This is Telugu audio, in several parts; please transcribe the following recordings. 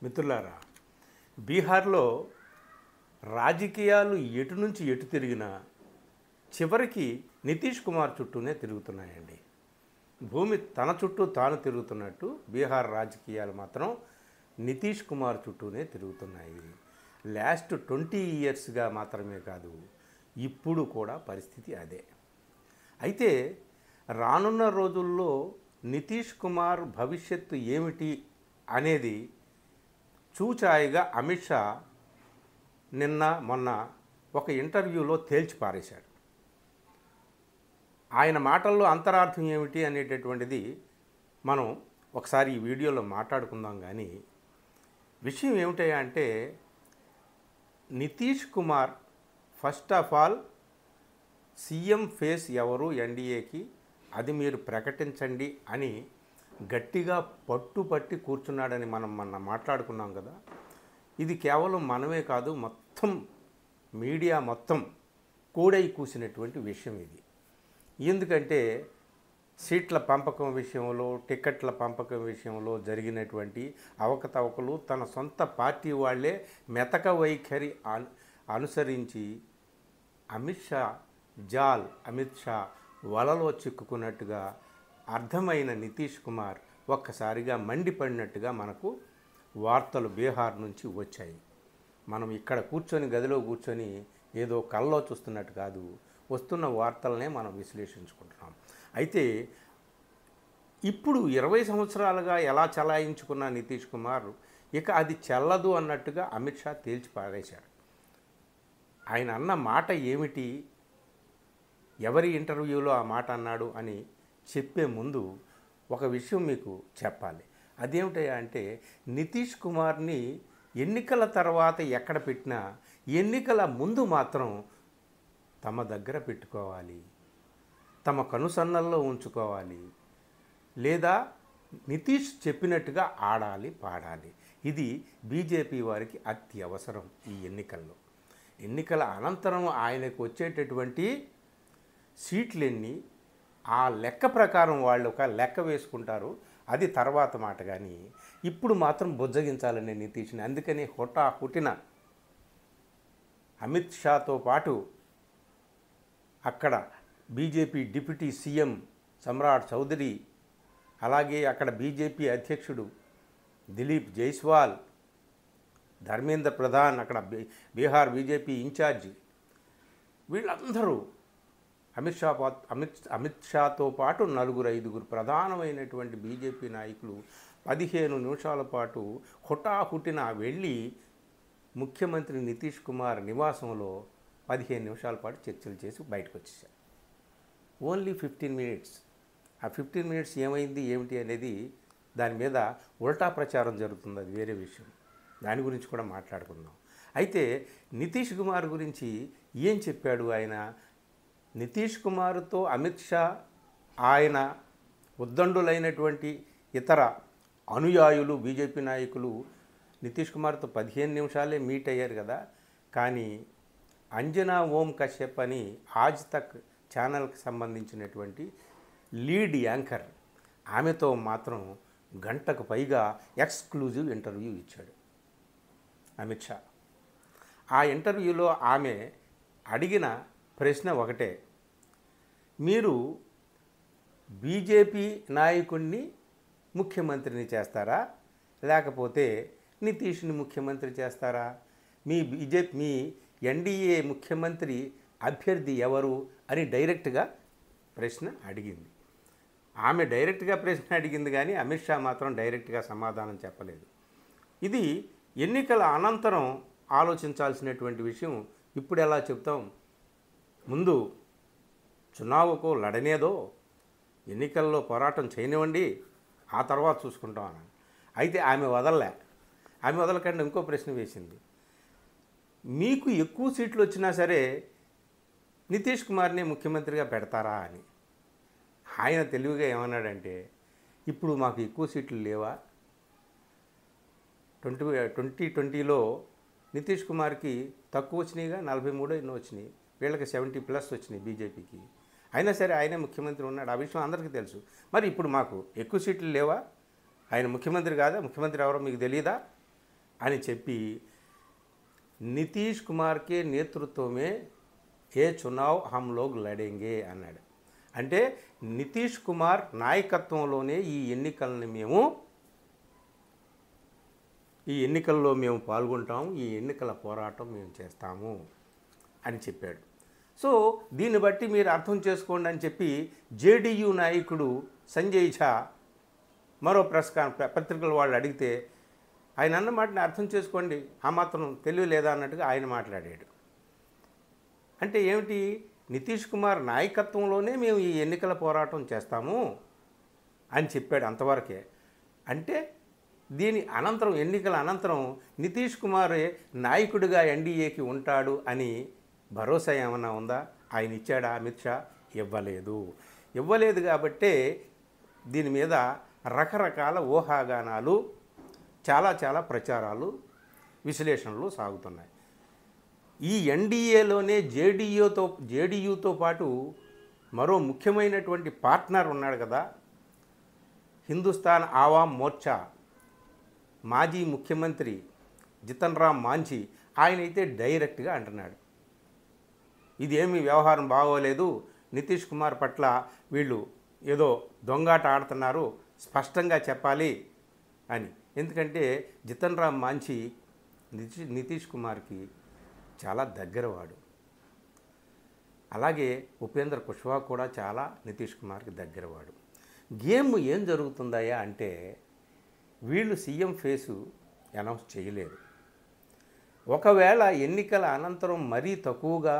మిత్రులారా, బీహార్లో రాజకీయాలు ఎటు నుంచి ఎటు తిరిగినా చివరికి నితీష్ కుమార్ చుట్టూనే తిరుగుతున్నాయండి. భూమి తన చుట్టూ తాను తిరుగుతున్నట్టు బీహార్ రాజకీయాలు మాత్రం నితీష్ కుమార్ చుట్టూనే తిరుగుతున్నాయి. లాస్ట్ 20 ఇయర్స్గా మాత్రమే కాదు, ఇప్పుడు కూడా పరిస్థితి అదే. అయితే రానున్న రోజుల్లో నితీష్ కుమార్ భవిష్యత్తు ఏమిటి అనేది చూచాయిగా అమిత్ షా నిన్న మొన్న ఒక ఇంటర్వ్యూలో తేల్చి పారేశాడు. ఆయన మాటల్లో అంతరార్థం ఏమిటి అనేటటువంటిది మనం ఒకసారి ఈ వీడియోలో మాట్లాడుకుందాం. కానీ విషయం ఏమిటయ్యా అంటే, Nitish Kumar first of all CM face ఎవరు ఎన్డీఏకి అది మీరు ప్రకటించండి అని గట్టిగా పట్టుపట్టి కూర్చున్నాడని మనం మొన్న మాట్లాడుకున్నాం కదా. ఇది కేవలం మనమే కాదు, మొత్తం మీడియా మొత్తం కూడై కూసినటువంటి విషయం ఇది. ఎందుకంటే సీట్ల పంపకం విషయంలో, టికెట్ల పంపకం విషయంలో జరిగినటువంటి అవకతవకలు తన సొంత పార్టీ వాళ్ళే మెతక వైఖరి అనుసరించి అమిత్ షా వలలో చిక్కుకున్నట్టుగా అర్థమైన నితీష్ కుమార్ ఒక్కసారిగా మండిపడినట్టుగా మనకు వార్తలు బీహార్ నుంచి వచ్చాయి. మనం ఇక్కడ కూర్చొని గదిలో కూర్చొని ఏదో కల్లో చూస్తున్నట్టు కాదు, వస్తున్న వార్తలనే మనం విశ్లేషించుకుంటున్నాం. అయితే ఇప్పుడు 20 సంవత్సరాలుగా ఎలా చలాయించుకున్న నితీష్ కుమార్ ఇక అది చెల్లదు అన్నట్టుగా అమిత్ షా తేల్చి పారేశాడు. ఆయన అన్న మాట ఏమిటి, ఎవరి ఇంటర్వ్యూలో ఆ మాట అన్నాడు అని చెప్పే ముందు ఒక విషయం మీకు చెప్పాలి. అదేమిటయ్యా అంటే, నితీష్ కుమార్ని ఎన్నికల తర్వాత ఎక్కడ పెట్టినా ఎన్నికల ముందు మాత్రం తమ దగ్గర పెట్టుకోవాలి, తమ కనుసన్నల్లో ఉంచుకోవాలి, లేదా నితీష్ చెప్పినట్టుగా ఆడాలి పాడాలి. ఇది బీజేపీ వారికి అత్యవసరం. ఈ ఎన్నికల అనంతరం ఆయనకు వచ్చేటటువంటి సీట్లెన్ని ఆ లెక్క ప్రకారం వాళ్ళు ఒక లెక్క వేసుకుంటారు, అది తర్వాత మాట. కానీ ఇప్పుడు మాత్రం బుజ్జగించాలనే నితీష్ని. అందుకని హుటిన అమిత్ షాతో పాటు అక్కడ బీజేపీ డిప్యూటీ సీఎం సమ్రాట్ చౌదరి, అలాగే అక్కడ బీజేపీ అధ్యక్షుడు దిలీప్ జైస్వాల్, ధర్మేంద్ర ప్రధాన్, అక్కడ బీహార్ బీజేపీ ఇన్ఛార్జి, వీళ్ళందరూ అమిత్ షాతో పాటు 4-5 ప్రధానమైనటువంటి బీజేపీ నాయకులు 15 నిమిషాల పాటు హుటాహుటిన వెళ్ళి ముఖ్యమంత్రి నితీష్ కుమార్ నివాసంలో 15 నిమిషాల పాటు చర్చలు చేసి బయటకు వచ్చేసారు. Only 15 minutes. ఆ 15 మినిట్స్ ఏమైంది ఏమిటి అనేది దాని మీద ఉల్టా ప్రచారం జరుగుతుంది, అది వేరే విషయం. దాని గురించి కూడా మాట్లాడుకుందాం. అయితే నితీష్ కుమార్ గురించి ఏం చెప్పాడు ఆయన? నితీష్ కుమార్తో అమిత్ షా, ఆయన ఉద్దండులైనటువంటి ఇతర అనుయాయులు బీజేపీ నాయకులు నితీష్ కుమార్తో 15 నిమిషాలే మీట్ అయ్యారు కదా. కానీ అంజనా ఓం కశ్యప్ అని ఆజ్ తక్ ఛానల్కి సంబంధించినటువంటి లీడ్ యాంకర్, ఆమెతో మాత్రం గంటకు పైగా ఎక్స్క్లూజివ్ ఇంటర్వ్యూ ఇచ్చాడు అమిత్ షా. ఆ ఇంటర్వ్యూలో ఆమె అడిగిన ప్రశ్న ఒకటే, మీరు బీజేపీ నాయకుడిని ముఖ్యమంత్రిని చేస్తారా, లేకపోతే నితీష్ని ముఖ్యమంత్రి చేస్తారా? మీ ఎన్డీఏ ముఖ్యమంత్రి అభ్యర్థి ఎవరు అని డైరెక్ట్గా ప్రశ్న అడిగింది. ఆమె డైరెక్ట్గా ప్రశ్న అడిగింది, కానీ అమిత్ షా మాత్రం డైరెక్ట్గా సమాధానం చెప్పలేదు. ఇది ఎన్నికల అనంతరం ఆలోచించాల్సినటువంటి విషయం. ఇప్పుడు ఎలా చెప్తాం? ముందు చునావుకు లడనేదో, ఎన్నికల్లో పోరాటం చేయనివ్వండి, ఆ తర్వాత చూసుకుంటాం అన్నాను. అయితే ఆమె వదలకుండా ఇంకో ప్రశ్న వేసింది, మీకు ఎక్కువ సీట్లు వచ్చినా సరే నితీష్ కుమార్ని ముఖ్యమంత్రిగా పెడతారా అని. ఆయన తెలివిగా ఏమన్నాడంటే, ఇప్పుడు మాకు ఎక్కువ సీట్లు లేవా? 2020లో నితీష్ కుమార్కి తక్కువ వచ్చినాయిగా, 43 ఎన్నో వచ్చినాయి, వీళ్ళకి 70+ వచ్చినాయి బీజేపీకి. అయినా సరే ఆయనే ముఖ్యమంత్రి ఉన్నాడు, ఆ విషయం అందరికీ తెలుసు. మరి ఇప్పుడు మాకు ఎక్కువ సీట్లు లేవా? ఆయన ముఖ్యమంత్రి కాదా? ముఖ్యమంత్రి ఎవరో మీకు తెలియదా అని చెప్పి నితీష్ కుమార్కే నేతృత్వమే ఏ చునావ్ హమ్ లోగ్ లడేంగే అన్నాడు. అంటే నితీష్ కుమార్ నాయకత్వంలోనే ఈ ఎన్నికల్లో మేము పాల్గొంటాము, ఈ ఎన్నికల పోరాటం మేము చేస్తాము అని చెప్పాడు. సో దీన్ని బట్టి మీరు అర్థం చేసుకోండి అని చెప్పి జేడీయూ నాయకుడు సంజయ్ ఝా మరో పత్రికల వాళ్ళు అడిగితే ఆయన అన్న మాటని అర్థం చేసుకోండి, ఆ మాత్రం తెలివి లేదా అన్నట్టుగా ఆయన మాట్లాడాడు. అంటే ఏమిటి, నితీష్ కుమార్ నాయకత్వంలోనే మేము ఈ ఎన్నికల పోరాటం చేస్తాము అని చెప్పాడు అంతవరకే. అంటే దీని అనంతరం, ఎన్నికల అనంతరం నితీష్ కుమారే నాయకుడిగా ఎన్డీఏకి ఉంటాడు అని భరోసా ఏమన్నా ఉందా? ఆయన ఇచ్చాడా అమిత్ షా? ఇవ్వలేదు కాబట్టే దీని మీద రకరకాల ఊహాగానాలు, చాలా ప్రచారాలు, విశ్లేషణలు సాగుతున్నాయి. ఈ ఎన్డీఏలోనే జేడీయూతో పాటు మరో ముఖ్యమైనటువంటి పార్ట్నర్ ఉన్నాడు కదా, హిందుస్థాన్ ఆవామ్ మోర్చా మాజీ ముఖ్యమంత్రి జితన్ రామ్ మాంఝీ, ఆయనైతే డైరెక్ట్గా అంటున్నాడు ఇదేమీ వ్యవహారం బాగోలేదు, నితీష్ కుమార్ పట్ల వీళ్ళు ఏదో దొంగాట ఆడుతున్నారు, స్పష్టంగా చెప్పాలి అని. ఎందుకంటే జితన్ రామ్ మాంఝీ నితీష్ కుమార్కి చాలా దగ్గరవాడు. అలాగే ఉపేంద్ర కుష్వా కూడా చాలా నితీష్ కుమార్కి దగ్గరవాడు. గేమ్ ఏం జరుగుతుందయ్యా అంటే, వీళ్ళు సీఎం ఫేసు అనౌన్స్ చేయలేరు. ఒకవేళ ఎన్నికల అనంతరం మరీ తక్కువగా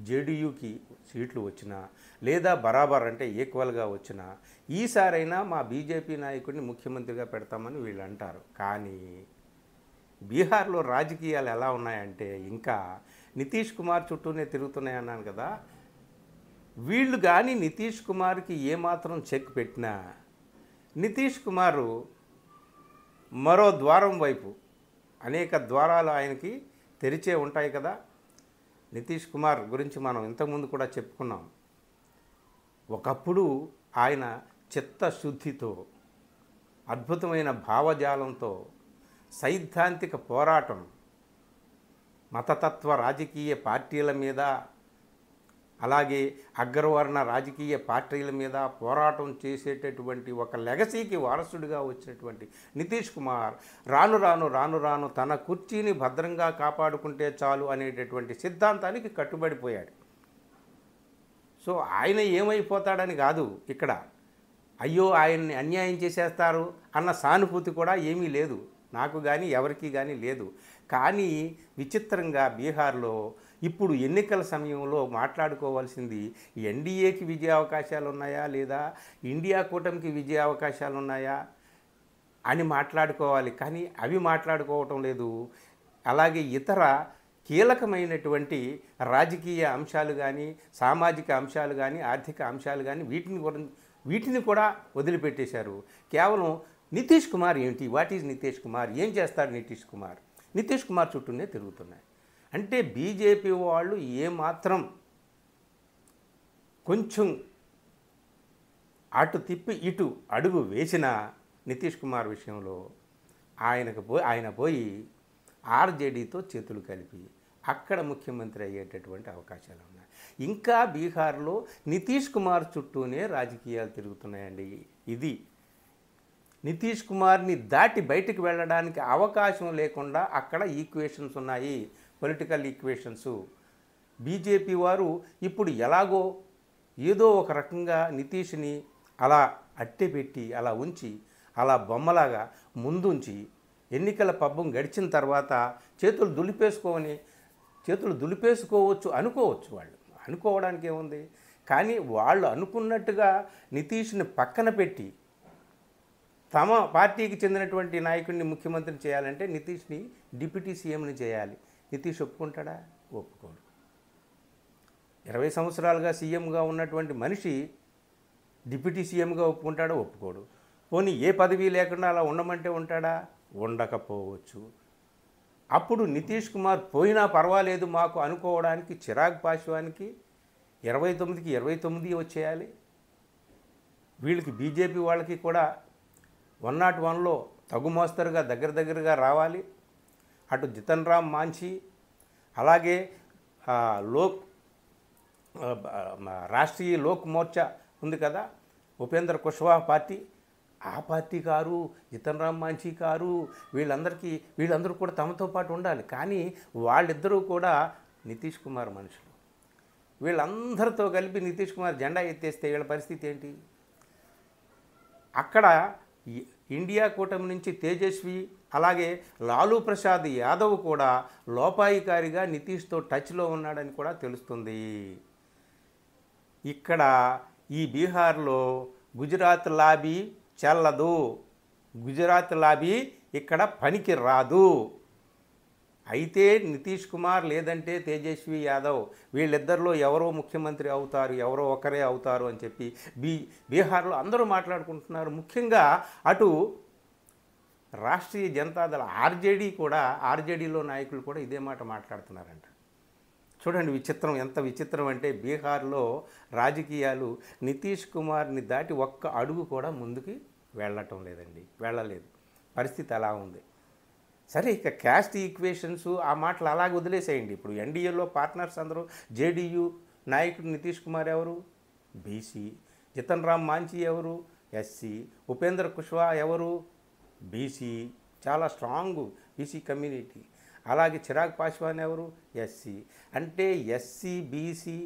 జేడీయూకి సీట్లు వచ్చినా, లేదా బరాబర్ అంటే ఈక్వల్గా వచ్చినా, ఈసారైనా మా బీజేపీ నాయకుడిని ముఖ్యమంత్రిగా పెడతామని వీళ్ళు అంటారు. కానీ బీహార్లో రాజకీయాలు ఎలా ఉన్నాయంటే ఇంకా నితీష్ కుమార్ చుట్టూనే తిరుగుతున్నాయి అన్నాను కదా. వీళ్ళు కానీ నితీష్ కుమార్కి ఏమాత్రం చెక్ పెట్టినా, నితీష్ కుమారు మరో ద్వారం వైపు, అనేక ద్వారాలు ఆయనకి తెరిచే ఉంటాయి కదా. నితీష్ కుమార్ గురించి మనం ఇంతకుముందు కూడా చెప్పుకున్నాం. ఒకప్పుడు ఆయన చిత్తశుద్ధితో, అద్భుతమైన భావజాలంతో, సైద్ధాంతిక పోరాటం, మతతత్వ రాజకీయ పార్టీల మీద, అలాగే అగ్రవర్ణ రాజకీయ పార్టీల మీద పోరాటం చేసేటటువంటి ఒక లెగసీకి వారసుడిగా వచ్చినటువంటి నితీష్ కుమార్ రాను తన కుర్చీని భద్రంగా కాపాడుకుంటే చాలు అనేటటువంటి సిద్ధాంతానికి కట్టుబడిపోయాడు. సో ఆయన ఏమైపోతాడని కాదు ఇక్కడ, అయ్యో ఆయన్ని అన్యాయం చేసేస్తారు అన్న సానుభూతి కూడా ఏమీ లేదు, నాకు కానీ ఎవరికి కానీ లేదు. కానీ విచిత్రంగా బీహార్లో ఇప్పుడు ఎన్నికల సమయంలో మాట్లాడుకోవాల్సింది ఎన్డీఏకి విజయ అవకాశాలు ఉన్నాయా, లేదా ఇండియా కూటమికి విజయ అవకాశాలు ఉన్నాయా అని మాట్లాడుకోవాలి. కానీ అవి మాట్లాడుకోవటం లేదు. అలాగే ఇతర కీలకమైనటువంటి రాజకీయ అంశాలు కానీ, సామాజిక అంశాలు కానీ, ఆర్థిక అంశాలు కానీ వీటిని కూడా వదిలిపెట్టేశారు. కేవలం నితీష్ కుమార్ ఏంటి, వాట్ ఈజ్ నితీష్ కుమార్, ఏం చేస్తాడు నితీష్ కుమార్ చుట్టూనే తిరుగుతున్నాయి. అంటే బీజేపీ వాళ్ళు ఏమాత్రం కొంచెం అటు తిప్పి ఇటు అడుగు వేసిన నితీష్ కుమార్ విషయంలో ఆయన పోయి ఆర్జేడీతో చేతులు కలిపి అక్కడ ముఖ్యమంత్రి అయ్యేటటువంటి అవకాశాలు ఉన్నాయి. ఇంకా బీహార్లో నితీష్ కుమార్ చుట్టూనే రాజకీయాలు తిరుగుతున్నాయండి. ఇది నితీష్ కుమార్ని దాటి బయటికి వెళ్ళడానికి అవకాశం లేకుండా అక్కడ ఈక్వేషన్స్ ఉన్నాయి, పొలిటికల్ ఈక్వేషన్స్. బీజేపీ వారు ఇప్పుడు ఎలాగో ఏదో ఒక రకంగా నితీష్ని అలా అట్టెపెట్టి, అలా ఉంచి, అలా బొమ్మలాగా ముందుంచి ఎన్నికల పబ్బం గడిచిన తర్వాత చేతులు దులిపేసుకోవచ్చు అనుకోవచ్చు. వాళ్ళు అనుకోవడానికి ఏముంది. కానీ వాళ్ళు అనుకున్నట్టుగా నితీష్ని పక్కన పెట్టి తమ పార్టీకి చెందినటువంటి నాయకుడిని ముఖ్యమంత్రిని చేయాలంటే నితీష్ని డిప్యూటీ సీఎంని చేయాలి. నితీష్ ఒప్పుకుంటాడా? ఒప్పుకోడు. 20 సంవత్సరాలుగా సీఎంగా ఉన్నటువంటి మనిషి డిప్యూటీ సీఎంగా ఒప్పుకుంటాడో? ఒప్పుకోడు. పోనీ ఏ పదవి లేకుండా అలా ఉండమంటే ఉంటాడా? ఉండకపోవచ్చు. అప్పుడు నితీష్ కుమార్ పోయినా పర్వాలేదు మాకు అనుకోవడానికి చిరాగ్ పాశ్వాన్కి 29కి 29 వచ్చేయాలి. వీళ్ళకి బీజేపీ వాళ్ళకి కూడా 101లో తగుమోస్తరుగా దగ్గరగా రావాలి. అటు జితన్ రామ్ మాంఝీ, అలాగే ఆ, లోక్ రాష్ట్రీయ లోక్ మోర్చా ఉంది కదా, ఉపేంద్ర కుష్వాహా పార్టీ, ఆ party car, Jitan Ram Manjhi car, వీళ్ళందరూ కూడా తమతో పాటు ఉండాలి. కానీ వాళ్ళిద్దరూ కూడా నితీష్ కుమార్ మనుషులు. వీళ్ళందరితో కలిపి నితీష్ కుమార్ జెండా ఎత్తేస్తే వీళ్ళ పరిస్థితి ఏంటి? అక్కడ ఇండియా కూటమి నుంచి తేజస్వి, అలాగే లాలూ ప్రసాద్ యాదవ్ కూడా లోపాయికారిగా నితీష్తో టచ్లో ఉన్నాడని కూడా తెలుస్తుంది. ఇక్కడ ఈ బీహార్లో గుజరాత్ లాబీ చెల్లదు, గుజరాత్ లాబీ ఇక్కడ పనికి రాదు. అయితే నితీష్ కుమార్ లేదంటే తేజస్వి యాదవ్, వీళ్ళిద్దరిలో ఎవరో ముఖ్యమంత్రి అవుతారు, ఎవరో ఒకరే అవుతారు అని చెప్పి బీహార్లో అందరూ మాట్లాడుకుంటున్నారు. ముఖ్యంగా అటు రాష్ట్రీయ జనతాదళ ఆర్జేడీలో నాయకులు కూడా ఇదే మాట మాట్లాడుతున్నారంట. చూడండి విచిత్రం, ఎంత విచిత్రం అంటే బీహార్లో రాజకీయాలు నితీష్ కుమార్ని దాటి ఒక్క అడుగు కూడా ముందుకి వెళ్ళలేదు. పరిస్థితి అలా ఉంది. సరే, ఇక క్యాస్ట్ ఈక్వేషన్స్ ఆ మాటలు అలాగే వదిలేసేయండి. ఇప్పుడు ఎన్డీఏలో పార్ట్నర్స్ అందరూ, జేడీయూ నాయకుడు నితీష్ కుమార్ ఎవరు? బీసీ. జితన్ రామ్ మాంఝీ ఎవరు? ఎస్సీ. ఉపేంద్ర కుష్వాహా ఎవరు? బీసీ, చాలా స్ట్రాంగ్ బీసీ కమ్యూనిటీ. అలాగే చిరాగ్ పాస్వాన్ ఎవరు? ఎస్సీ. అంటే ఎస్సీ, బీసీ,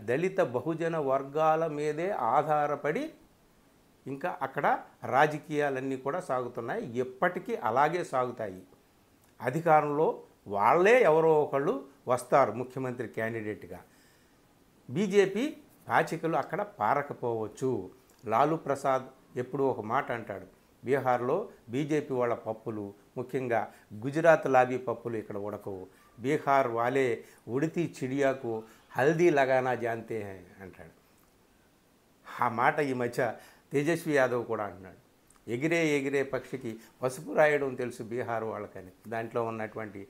దళిత బహుజన వర్గాల మీదే ఆధారపడి ఇంకా అక్కడ రాజకీయాలన్నీ కూడా సాగుతున్నాయి. ఎప్పటికీ అలాగే సాగుతాయి. అధికారంలో వాళ్ళే ఎవరో ఒకళ్ళు వస్తారు ముఖ్యమంత్రి క్యాండిడేట్గా. బీజేపీ పాచికలు అక్కడ పారకపోవచ్చు. లాలూ ప్రసాద్ ఎప్పుడు ఒక మాట అంటాడు, బీహార్లో బీజేపీ వాళ్ళ పప్పులు, ముఖ్యంగా గుజరాత్ లాబీ పప్పులు ఇక్కడ ఉడకవు. బీహార్ వాలే ఉడితి చిడియాకు హల్దీ లగానా జాంతే హై అంటాడు. ఆ మాట ఈ మధ్య తేజస్వి యాదవ్ కూడా అంటున్నాడు. ఎగిరే పక్షికి పసుపు రాయడం తెలుసు బీహార్ వాళ్ళకని. దాంట్లో ఉన్నటువంటి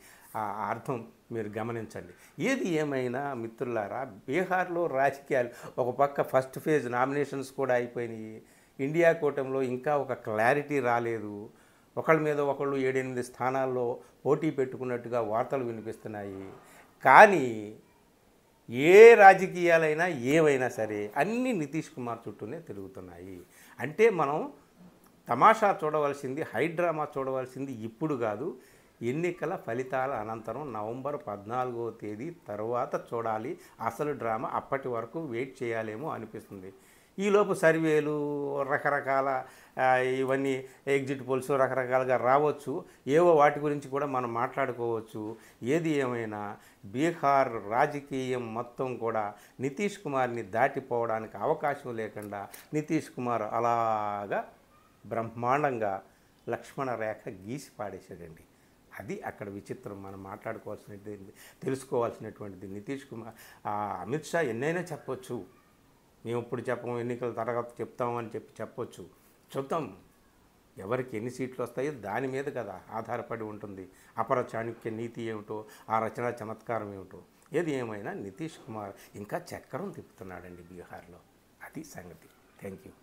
ఆ అర్థం మీరు గమనించండి. ఏది ఏమైనా మిత్రులారా, బీహార్లో రాజకీయాలు ఒక పక్క ఫస్ట్ ఫేజ్ నామినేషన్స్ కూడా అయిపోయినాయి. ఇండియా కూటమిలో ఇంకా ఒక క్లారిటీ రాలేదు. ఒకళ్ళ మీద ఒకళ్ళు 7-8 స్థానాల్లో పోటీ పెట్టుకున్నట్టుగా వార్తలు వినిపిస్తున్నాయి. కానీ ఏ రాజకీయాలైనా ఏవైనా సరే అన్నీ నితీష్ కుమార్ చుట్టూనే తిరుగుతున్నాయి. అంటే మనం తమాషా చూడవలసింది, హైడ్రామా చూడవలసింది ఇప్పుడు కాదు, ఎన్నికల ఫలితాల అనంతరం నవంబర్ 14వ తేదీ తర్వాత చూడాలి అసలు డ్రామా. అప్పటి వరకు వెయిట్ చేయాలేమో అనిపిస్తుంది. ఈలోపు సర్వేలు రకరకాల ఇవన్నీ ఎగ్జిట్ పోల్స్ రకరకాలుగా రావచ్చు. ఏవో వాటి గురించి కూడా మనం మాట్లాడుకోవచ్చు. ఏది ఏమైనా బీహార్ రాజకీయం మొత్తం కూడా నితీష్ కుమార్ని దాటిపోవడానికి అవకాశం లేకుండా నితీష్ కుమార్ అలాగా బ్రహ్మాండంగా లక్ష్మణ రేఖ గీసి పాడేశాడండి. అది అక్కడ విచిత్రం. మనం మాట్లాడుకోవాల్సినది, తెలుసుకోవాల్సినటువంటిది. నితీష్ కుమార్, అమిత్ షా ఎన్నైనా చెప్పొచ్చు, మేము ఇప్పుడు చెప్పము, ఎన్నికల తర్వాత చెప్తామని చెప్పొచ్చు. చూద్దాం ఎవరికి ఎన్ని సీట్లు వస్తాయో దాని మీద కదా ఆధారపడి ఉంటుంది. అపర చాణక్య నీతి ఏమిటో, ఆ రచనా చమత్కారం ఏమిటో. ఏది ఏమైనా నితీష్ కుమార్ ఇంకా చక్రం తిప్పుతున్నాడండి బీహార్లో. అది సంగతి. Thank you.